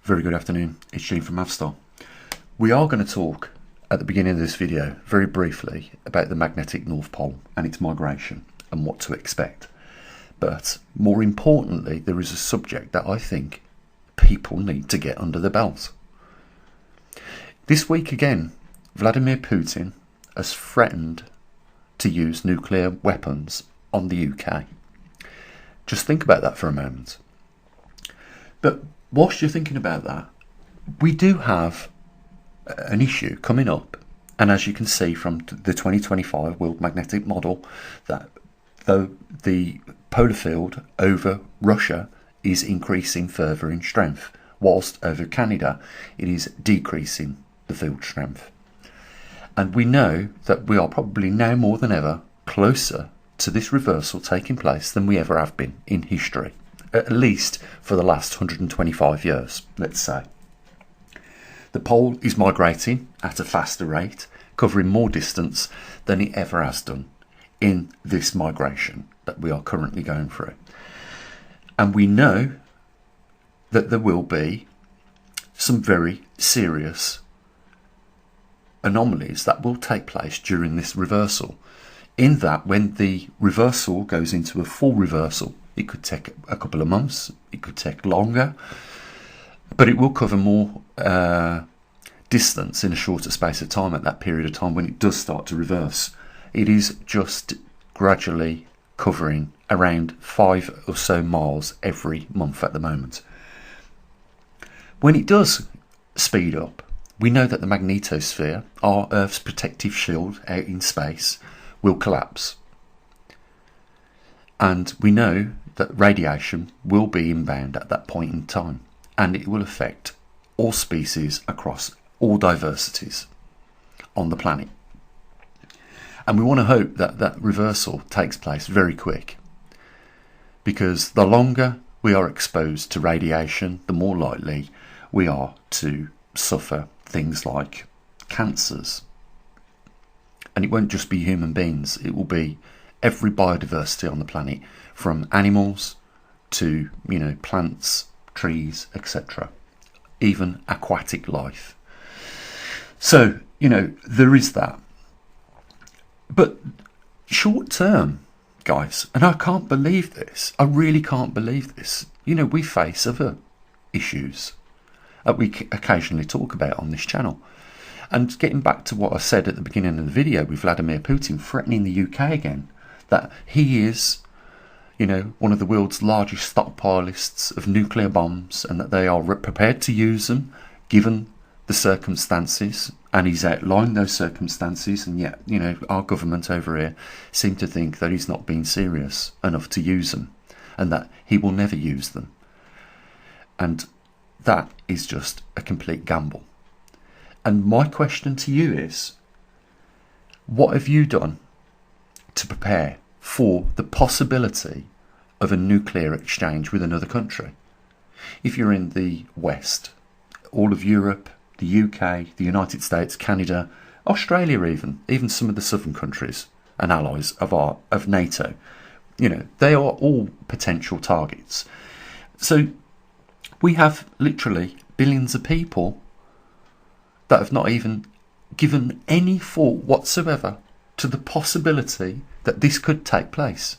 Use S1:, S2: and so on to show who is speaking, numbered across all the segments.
S1: Very good afternoon, it's Gene from Mavstar. We are going to talk at the beginning of this video very briefly about the magnetic North Pole and its migration and what to expect. But more importantly, there is a subject that I think people need to get under the belt. This week again, Vladimir Putin has threatened to use nuclear weapons on the UK. Just think about that for a moment. But whilst you're thinking about that, we do have an issue coming up, and as you can see from the 2025 World Magnetic Model, that though the polar field over Russia is increasing further in strength, whilst over Canada it is decreasing the field strength. And we know that we are probably now more than ever closer to this reversal taking place than we ever have been in history, at least for the last 125 years, let's say. The pole is migrating at a faster rate, covering more distance than it ever has done in this migration that we are currently going through. And we know that there will be some very serious anomalies that will take place during this reversal. In that, when the reversal goes into a full reversal, it could take a couple of months, it could take longer, but it will cover more distance in a shorter space of time at that period of time when it does start to reverse. It is just gradually covering around 5 or so miles every month at the moment. When it does speed up, we know that the magnetosphere, our Earth's protective shield out in space, will collapse. And we know that radiation will be inbound at that point in time, and it will affect all species across all diversities on the planet. And we want to hope that that reversal takes place very quick, because the longer we are exposed to radiation, the more likely we are to suffer things like cancers. And it won't just be human beings, it will be every biodiversity on the planet, from animals to, plants, trees, etc. Even aquatic life. So, there is that. But short term, guys, and I can't believe this, I really can't believe this. We face other issues that we occasionally talk about on this channel. And getting back to what I said at the beginning of the video with Vladimir Putin threatening the UK again, that he is, one of the world's largest stockpilists of nuclear bombs, and that they are prepared to use them given the circumstances, and he's outlined those circumstances, and yet, our government over here seem to think that he's not being serious enough to use them, and that he will never use them. And that is just a complete gamble. And my question to you is, what have you done to prepare for the possibility of a nuclear exchange with another country? If you're in the West, all of Europe, the UK, the United States, Canada, Australia even some of the southern countries and allies of NATO, they are all potential targets. So we have literally billions of people that have not even given any thought whatsoever to the possibility that this could take place.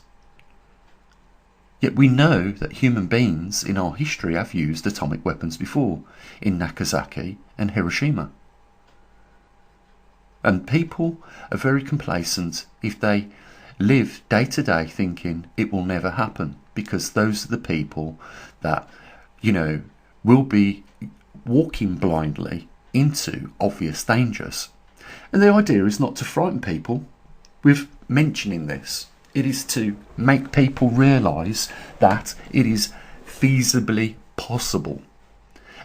S1: Yet we know that human beings in our history have used atomic weapons before, in Nagasaki and Hiroshima. And people are very complacent if they live day to day thinking it will never happen, because those are the people that, will be walking blindly into obvious dangers. And the idea is not to frighten people with mentioning this. It is to make people realise that it is feasibly possible.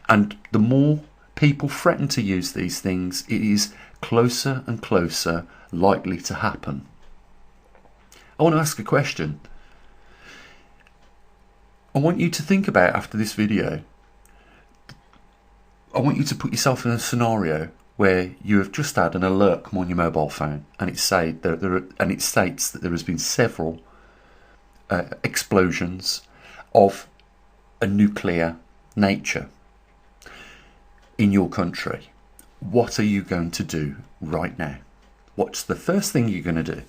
S1: And the more people threaten to use these things, it is closer and closer likely to happen. I want to ask a question. I want you to think about, after this video, I want you to put yourself in a scenario where you have just had an alert come on your mobile phone, and it states that there has been several explosions of a nuclear nature. in your country, what are you going to do right now? What's the first thing you're going to do?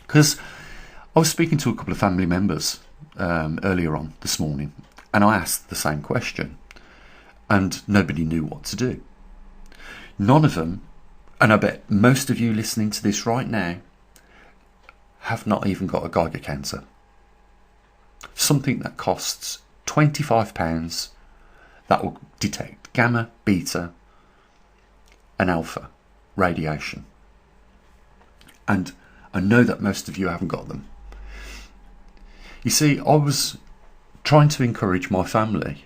S1: Because I was speaking to a couple of family members earlier on this morning, and I asked the same question, and nobody knew what to do. None of them, and I bet most of you listening to this right now, have not even got a geiger counter. Something that costs £25 that will detect gamma, beta and alpha radiation. And I know that most of you haven't got them. You see, I was trying to encourage my family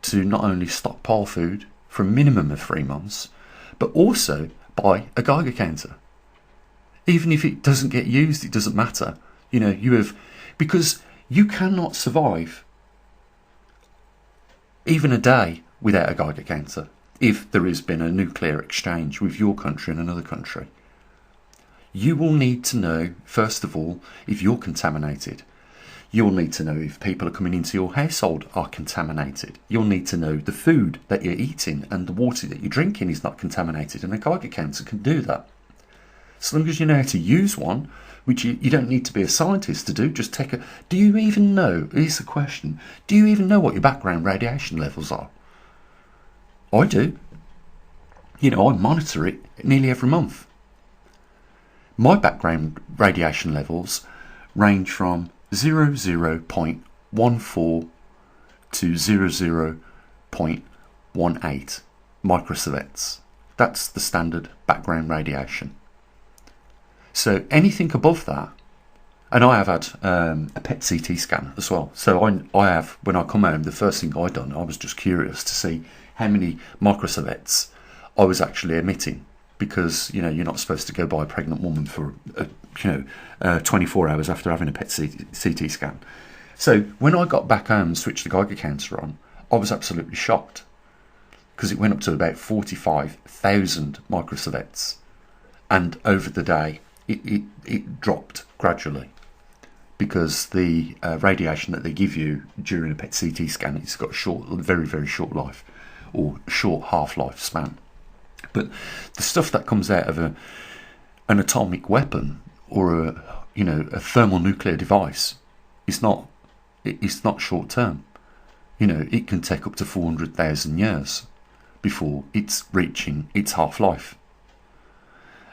S1: to not only stockpile food for a minimum of 3 months, but also buy a geiger counter. Even if it doesn't get used, it doesn't matter. Because you cannot survive even a day without a geiger counter if there has been a nuclear exchange with your country and another country. You will need to know, first of all, if you're contaminated. You'll need to know if people are coming into your household are contaminated. You'll need to know the food that you're eating and the water that you're drinking is not contaminated, and a geiger counter can do that. As long as you know how to use one, which you don't need to be a scientist to do, just take a... Do you even know, here's the question, do you even know what your background radiation levels are? I do. I monitor it nearly every month. My background radiation levels range from 0.14 to 0.18 microsieverts. That's the standard background radiation. So anything above that, and I have had a PET CT scan as well. So I have, when I come home, the first thing I done, I was just curious to see how many microsieverts I was actually emitting, because you're not supposed to go by a pregnant woman for 24 hours after having a PET CT scan. So when I got back home and switched the geiger counter on, I was absolutely shocked, because it went up to about 45,000 microsieverts, and over the day it dropped gradually, because the radiation that they give you during a PET CT scan, it's got very, very short life, or short half-life span. But the stuff that comes out of an atomic weapon or a thermonuclear device is not short term. It can take up to 400,000 years before it's reaching its half-life.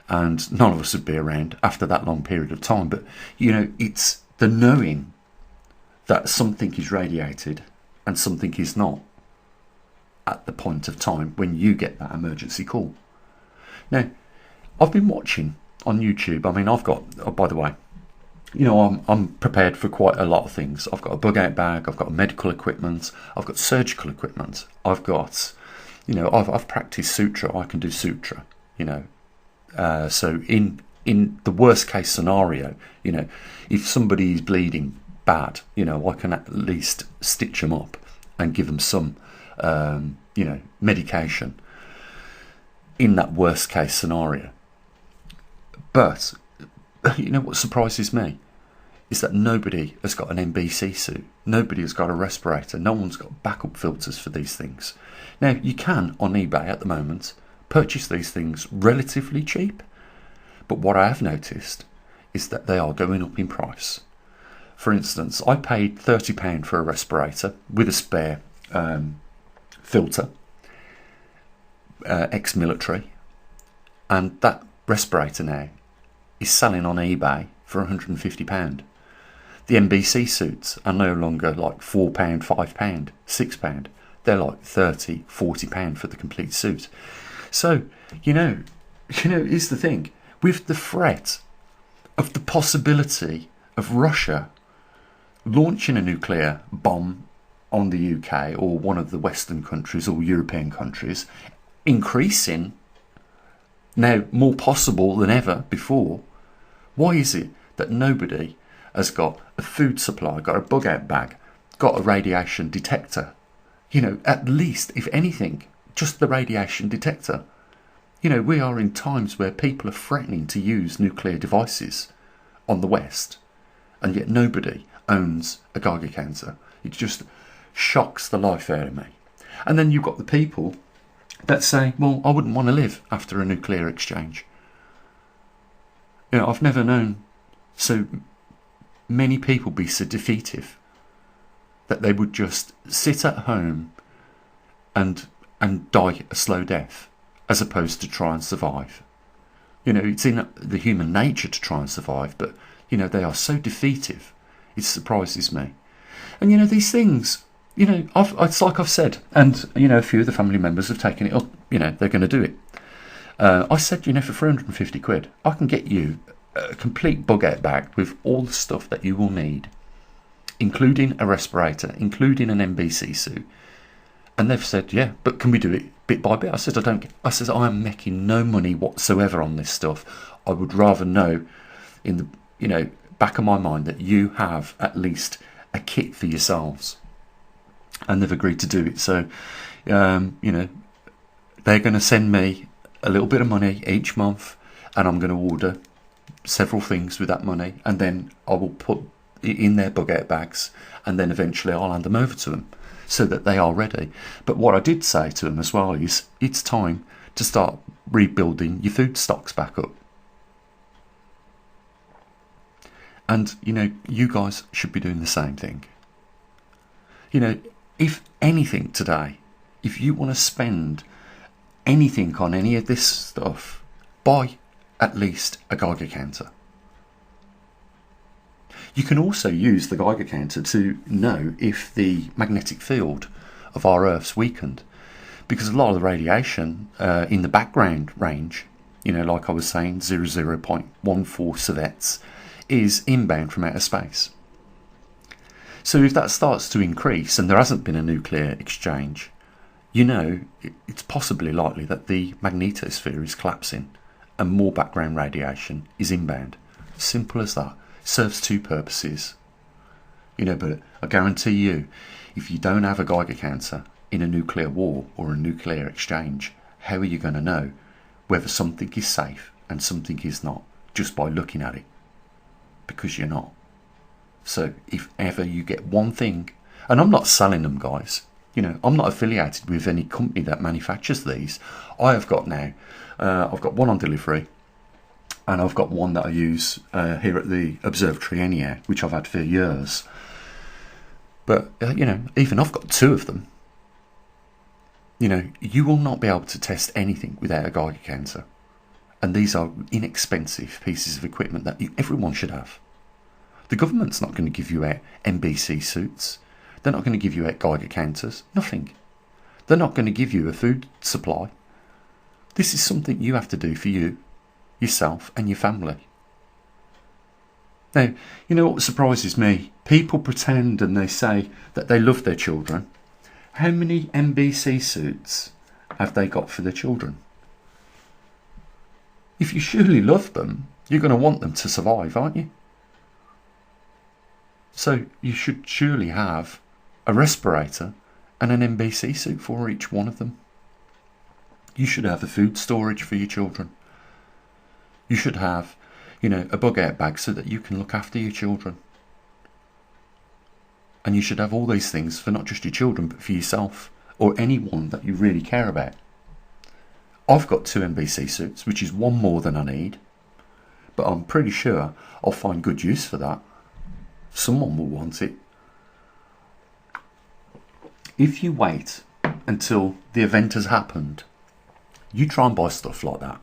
S1: And none of us would be around after that long period of time. But, it's the knowing that something is radiated and something is not at the point of time when you get that emergency call. Now, I've been watching on YouTube. I mean, I've got, by the way, I'm prepared for quite a lot of things. I've got a bug out bag, I've got medical equipment, I've got surgical equipment, I've got, I've practiced suture. I can do suture, so in the worst case scenario, if somebody is bleeding bad, I can at least stitch them up and give them some medication in that worst case scenario. But what surprises me is that nobody has got an NBC suit, nobody has got a respirator, no one's got backup filters for these things. Now, you can on eBay at the moment purchase these things relatively cheap, but what I have noticed is that they are going up in price. For instance, I paid £30 for a respirator with a spare filter, ex-military, and that respirator now is selling on eBay for £150. The NBC suits are no longer like £4, £5, £6. They're like £30, £40 for the complete suit. So, here's the thing. With the threat of the possibility of Russia launching a nuclear bomb on the UK or one of the Western countries or European countries increasing, now more possible than ever before, why is it that nobody has got a food supply, got a bug out bag, got a radiation detector? At least, if anything, just the radiation detector. We are in times where people are threatening to use nuclear devices on the West, and yet nobody owns a geiger counter. It just shocks the life out of me. And then you've got the people that say, well, I wouldn't want to live after a nuclear exchange. I've never known so many people be so defeative that they would just sit at home and die a slow death, as opposed to try and survive. It's in the human nature to try and survive, but they are so defeative, it surprises me. And these things, it's like I've said, and a few of the family members have taken it up. They're going to do it. I said, for 350 quid, I can get you a complete bug-out bag with all the stuff that you will need, including a respirator, including an NBC suit. And they've said, yeah, but can we do it bit by bit? I said, I am making no money whatsoever on this stuff. I would rather know in the, back of my mind that you have at least a kit for yourselves. And they've agreed to do it. So, they're going to send me a little bit of money each month, and I'm going to order several things with that money, and then I will put it in their bug-out bags, and then eventually I'll hand them over to them so that they are ready. But what I did say to them as well is, it's time to start rebuilding your food stocks back up. And, you guys should be doing the same thing. If anything today, if you want to spend anything on any of this stuff, buy at least a Geiger counter. You can also use the Geiger counter to know if the magnetic field of our Earth's weakened, because a lot of the radiation in the background range, like I was saying, 0.14 sieverts, is inbound from outer space. So if that starts to increase and there hasn't been a nuclear exchange, it's possibly likely that the magnetosphere is collapsing and more background radiation is inbound. Simple as that. Serves two purposes. But I guarantee you, if you don't have a Geiger counter in a nuclear war or a nuclear exchange, how are you going to know whether something is safe and something is not, just by looking at it? Because you're not. So if ever you get one thing, and I'm not selling them, guys, I'm not affiliated with any company that manufactures these. I have got now, I've got one on delivery, and I've got one that I use here at the observatory anyhow, which I've had for years. But, even I've got two of them. You will not be able to test anything without a Geiger counter. And these are inexpensive pieces of equipment that everyone should have. The government's not going to give you out NBC suits. They're not going to give you out Geiger counters. Nothing. They're not going to give you a food supply. This is something you have to do for you, yourself and your family. Now, what surprises me? People pretend and they say that they love their children. How many NBC suits have they got for their children? If you surely love them, you're going to want them to survive, aren't you? So you should surely have a respirator and an NBC suit for each one of them. You should have a food storage for your children. You should have, a bug-out bag so that you can look after your children. And you should have all these things for not just your children, but for yourself or anyone that you really care about. I've got 2 NBC suits, which is one more than I need. But I'm pretty sure I'll find good use for that. Someone will want it. If you wait until the event has happened, you try and buy stuff like that.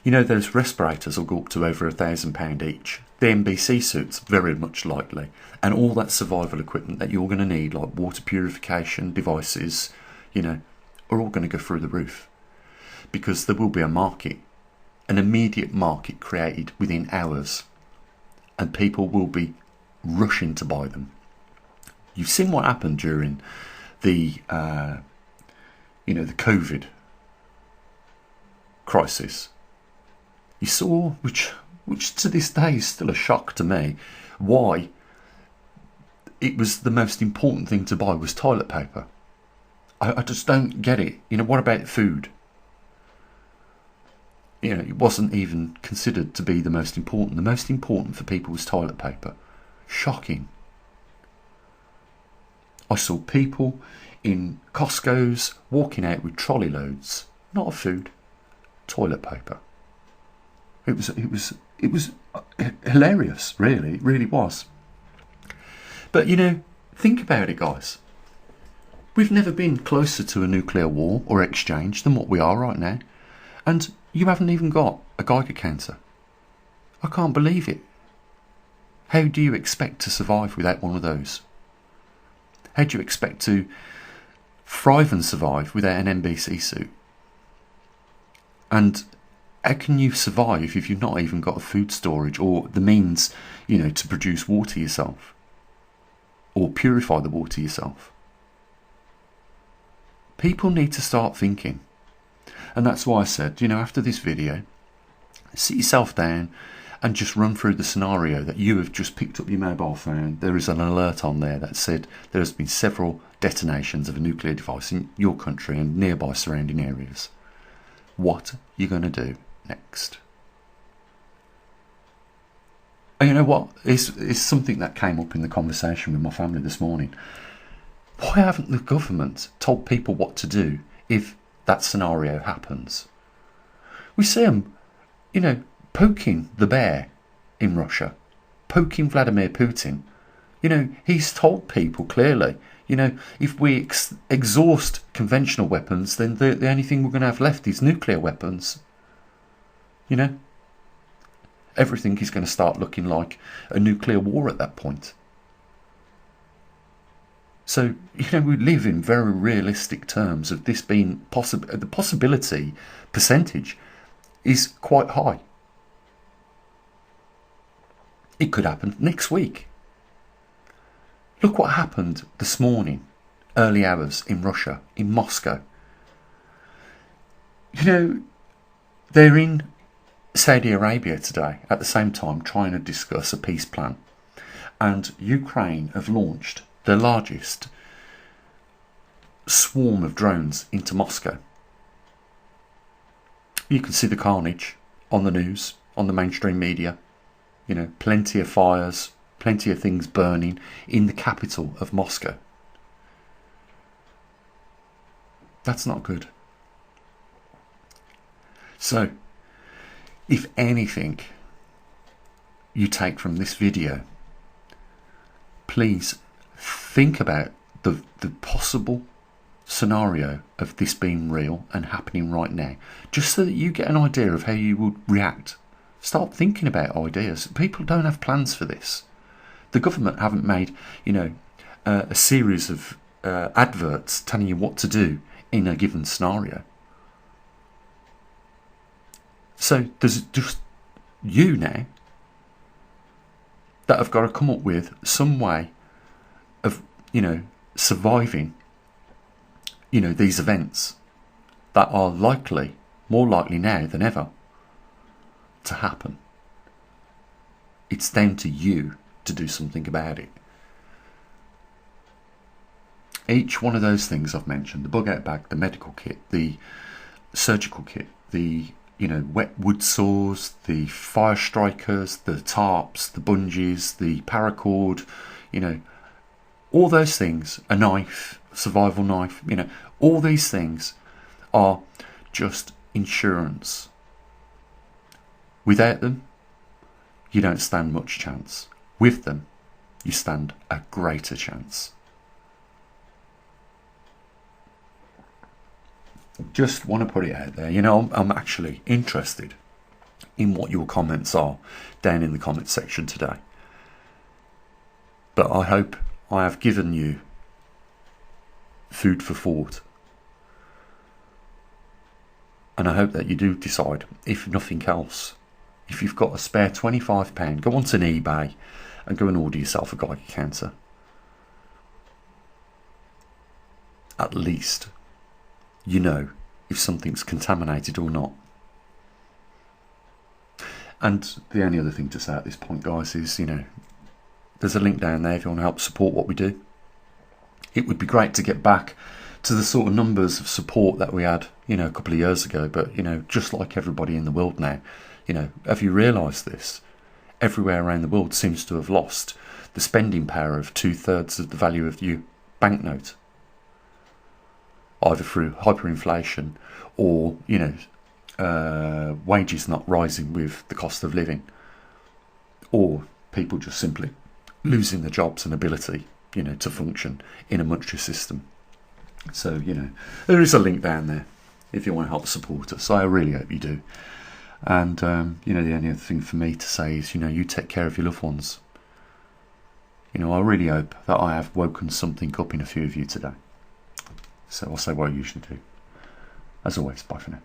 S1: Those respirators will go up to over £1,000 each. The NBC suits, very much likely. And all that survival equipment that you're going to need, like water purification devices, are all going to go through the roof. Because there will be a market, an immediate market created within hours. And people will be rushing to buy them. You've seen what happened during the COVID crisis. You saw, which to this day is still a shock to me, why it was the most important thing to buy was toilet paper. I just don't get it. What about food? It wasn't even considered to be the most important. The most important for people was toilet paper. Shocking. I saw people in Costco's, walking out with trolley loads, not of food, toilet paper. It was hilarious, really. It really was. But think about it, guys. We've never been closer to a nuclear war or exchange than what we are right now. And you haven't even got a Geiger counter. I can't believe it. How do you expect to survive without one of those? How do you expect to thrive and survive without an NBC suit? And how can you survive if you've not even got a food storage or the means, to produce water yourself or purify the water yourself? People need to start thinking. And that's why I said, after this video, sit yourself down and just run through the scenario that you have just picked up your mobile phone. There is an alert on there that said there has been several detonations of a nuclear device in your country and nearby surrounding areas. What are you going to do next? And you know what? It's something that came up in the conversation with my family this morning. Why haven't the government told people what to do if that scenario happens? We see them, poking the bear in Russia, poking Vladimir Putin. He's told people clearly, if we exhaust conventional weapons, then the only thing we're going to have left is nuclear weapons. Everything is going to start looking like a nuclear war at that point. So, we live in very realistic terms of this being possible. The possibility percentage is quite high. It could happen next week. Look what happened this morning, early hours in Russia, in Moscow. They're in Saudi Arabia today at the same time trying to discuss a peace plan. And Ukraine have launched the largest swarm of drones into Moscow. You can see the carnage on the news, on the mainstream media. Plenty of fires, plenty of things burning in the capital of Moscow. That's not good. So, if anything you take from this video, please think about the possible scenario of this being real and happening right now, just so that you get an idea of how you would react. Start thinking about ideas. People don't have plans for this. The government haven't made, a series of adverts telling you what to do in a given scenario. So there's just you now that have got to come up with some way of, surviving, these events that are more likely now than ever to happen. It's down to you to do something about it. Each one of those things I've mentioned, the bug out bag, the medical kit, the surgical kit, the wet wood saws, the fire strikers, the tarps, the bungees, the paracord, all those things, a knife, survival knife, all these things are just insurance. Without them, you don't stand much chance. With them, you stand a greater chance. Just want to put it out there. I'm actually interested in what your comments are down in the comment section today. But I hope I have given you food for thought. And I hope that you do decide, if nothing else, if you've got a spare £25, go onto an eBay and go and order yourself a Geiger counter. At least if something's contaminated or not. And the only other thing to say at this point, guys, is there's a link down there if you want to help support what we do. It would be great to get back to the sort of numbers of support that we had a couple of years ago, but just like everybody in the world now, have you realised this? Everywhere around the world seems to have lost the spending power of 2/3 of the value of your banknote. either through hyperinflation or, wages not rising with the cost of living, or people just simply losing their jobs and ability, to function in a monetary system. So, there is a link down there if you want to help support us. I really hope you do. And, the only other thing for me to say is, you take care of your loved ones. I really hope that I have woken something up in a few of you today. So I'll say what I usually do. As always, bye for now.